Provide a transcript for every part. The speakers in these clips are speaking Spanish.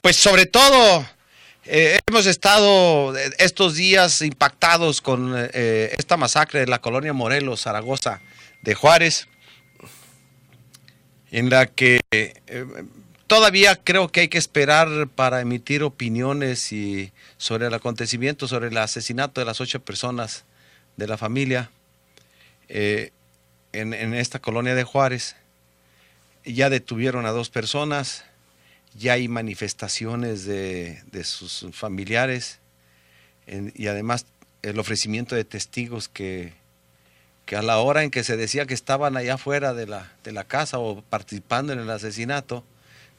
Pues sobre todo hemos estado estos días impactados con esta masacre de la colonia Morelos, Zaragoza de Juárez, en la que todavía creo que hay que esperar para emitir opiniones sobre el acontecimiento, sobre el asesinato de las 8 personas de la familia en esta colonia de Juárez. Ya detuvieron a 2 personas. Ya hay manifestaciones de sus familiares y además el ofrecimiento de testigos que a la hora en que se decía que estaban allá afuera de la casa o participando en el asesinato,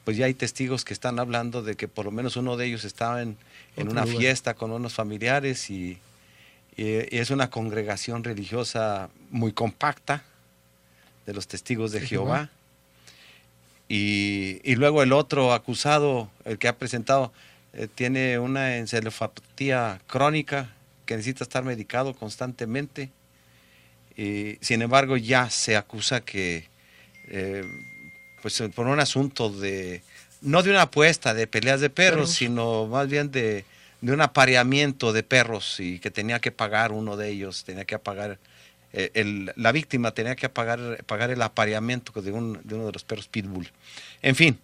pues ya hay testigos que están hablando de que por lo menos uno de ellos estaba en una fiesta con unos familiares y es una congregación religiosa muy compacta de los testigos de Jehová. Y luego el otro acusado, el que ha presentado, tiene una encefalopatía crónica que necesita estar medicado constantemente. Sin embargo, ya se acusa que, pues por un asunto no de una apuesta de peleas de perros, sino más bien de un apareamiento de perros y que tenía que pagar uno de ellos, tenía que pagar. La víctima tenía que pagar el apareamiento de uno de los perros pitbull. En fin,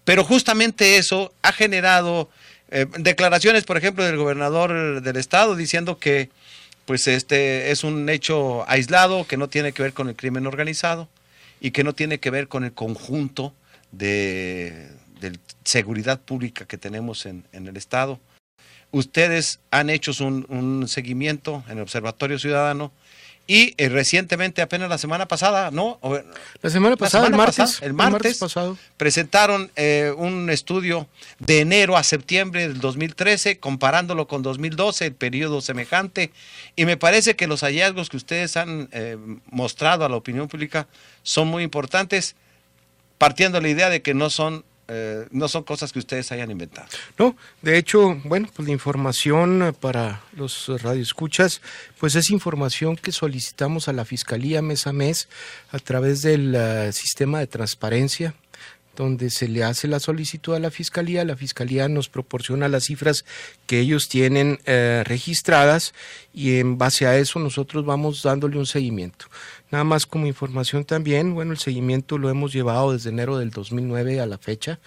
pero justamente eso ha generado declaraciones, por ejemplo, del gobernador del estado diciendo que pues este es un hecho aislado, que no tiene que ver con el crimen organizado y que no tiene que ver con el conjunto de seguridad pública que tenemos en el estado. Ustedes han hecho un seguimiento en el Observatorio Ciudadano y recientemente, apenas la semana pasada, ¿no? La semana pasada, el martes pasado, presentaron un estudio de enero a septiembre del 2013, comparándolo con 2012, el periodo semejante, y me parece que los hallazgos que ustedes han mostrado a la opinión pública son muy importantes, partiendo de la idea de que no son cosas que ustedes hayan inventado. No, de hecho, bueno, pues la información para los radioescuchas, pues es información que solicitamos a la Fiscalía mes a mes a través del sistema de transparencia, donde se le hace la solicitud a la Fiscalía nos proporciona las cifras que ellos tienen registradas y en base a eso nosotros vamos dándole un seguimiento. Nada más como información también, bueno, el seguimiento lo hemos llevado desde enero del 2009 a la fecha,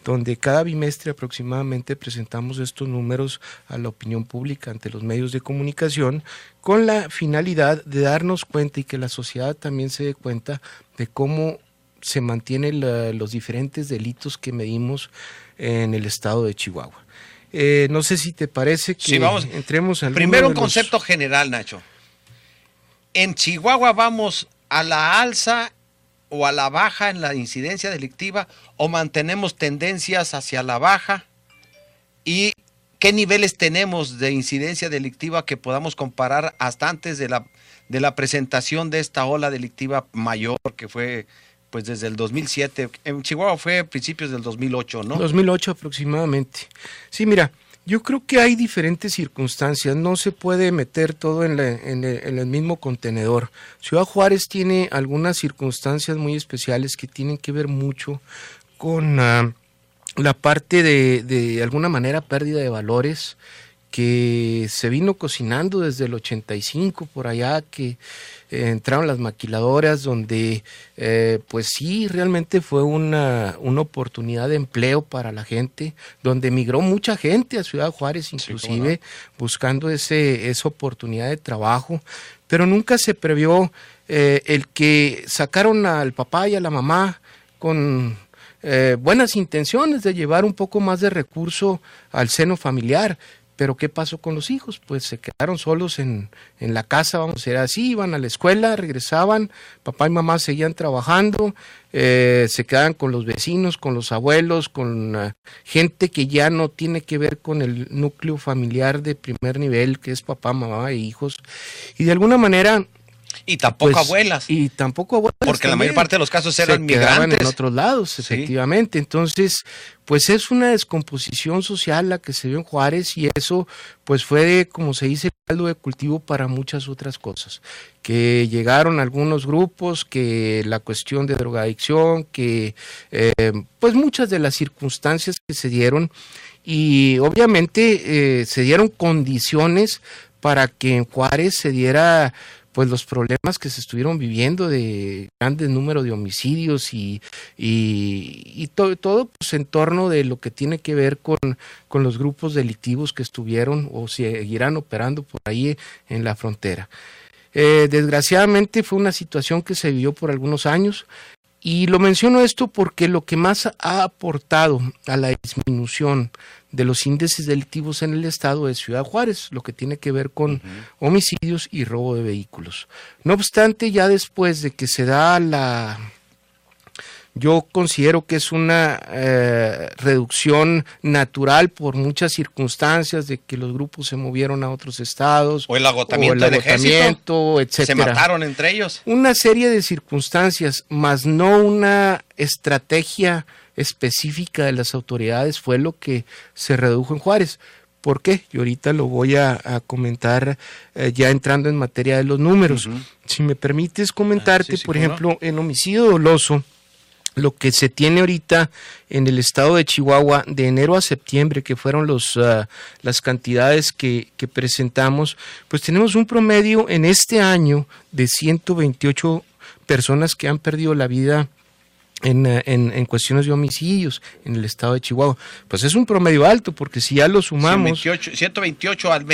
donde cada bimestre aproximadamente presentamos estos números a la opinión pública ante los medios de comunicación con la finalidad de darnos cuenta y que la sociedad también se dé cuenta de cómo se mantienen los diferentes delitos que medimos en el estado de Chihuahua. No sé si te parece que entremos al primero un concepto general, Nacho. ¿En Chihuahua vamos a la alza o a la baja en la incidencia delictiva o mantenemos tendencias hacia la baja? ¿Y qué niveles tenemos de incidencia delictiva que podamos comparar hasta antes de la presentación de esta ola delictiva mayor que fue pues desde el 2007? En Chihuahua fue a principios del 2008, ¿no? 2008 aproximadamente. Sí, mira, yo creo que hay diferentes circunstancias, no se puede meter todo en el mismo contenedor. Ciudad Juárez tiene algunas circunstancias muy especiales que tienen que ver mucho con la parte de alguna manera pérdida de valores que se vino cocinando desde el 85 por allá, que entraron las maquiladoras, donde pues sí, realmente fue una oportunidad de empleo para la gente, donde emigró mucha gente a Ciudad Juárez, inclusive sí, buscando esa oportunidad de trabajo, pero nunca se previó el que sacaron al papá y a la mamá con buenas intenciones de llevar un poco más de recurso al seno familiar. Pero ¿qué pasó con los hijos? Pues se quedaron solos en la casa, vamos a decir así, iban a la escuela, regresaban, papá y mamá seguían trabajando, se quedaban con los vecinos, con los abuelos, con gente que ya no tiene que ver con el núcleo familiar de primer nivel, que es papá, mamá e hijos. Y de alguna manera Y tampoco pues, abuelas. Y tampoco abuelas. Porque la mayor parte de los casos eran se quedaban migrantes. en otros lados, efectivamente. Sí. Entonces, pues es una descomposición social la que se vio en Juárez, y eso pues fue, como se dice, caldo de cultivo para muchas otras cosas. Que llegaron algunos grupos, que la cuestión de drogadicción, que pues muchas de las circunstancias que se dieron, y obviamente se dieron condiciones para que en Juárez se diera pues los problemas que se estuvieron viviendo de grandes números de homicidios y todo pues en torno de lo que tiene que ver con los grupos delictivos que estuvieron o seguirán operando por ahí en la frontera. Desgraciadamente fue una situación que se vivió por algunos años, y lo menciono esto porque lo que más ha aportado a la disminución de los índices delictivos en el estado es Ciudad Juárez, lo que tiene que ver con homicidios y robo de vehículos. No obstante, ya después de que se da yo considero que es una reducción natural por muchas circunstancias, de que los grupos se movieron a otros estados, o el agotamiento del ejército, etcétera. Se mataron entre ellos. Una serie de circunstancias, más no una estrategia específica de las autoridades, fue lo que se redujo en Juárez. ¿Por qué? Y ahorita lo voy a comentar ya entrando en materia de los números. Si me permites comentarte, por ejemplo, en homicidio doloso, lo que se tiene ahorita en el estado de Chihuahua de enero a septiembre, que fueron las cantidades que presentamos, pues tenemos un promedio en este año de 128 personas que han perdido la vida en cuestiones de homicidios en el estado de Chihuahua. Pues es un promedio alto, porque si ya lo sumamos... 128 al mes.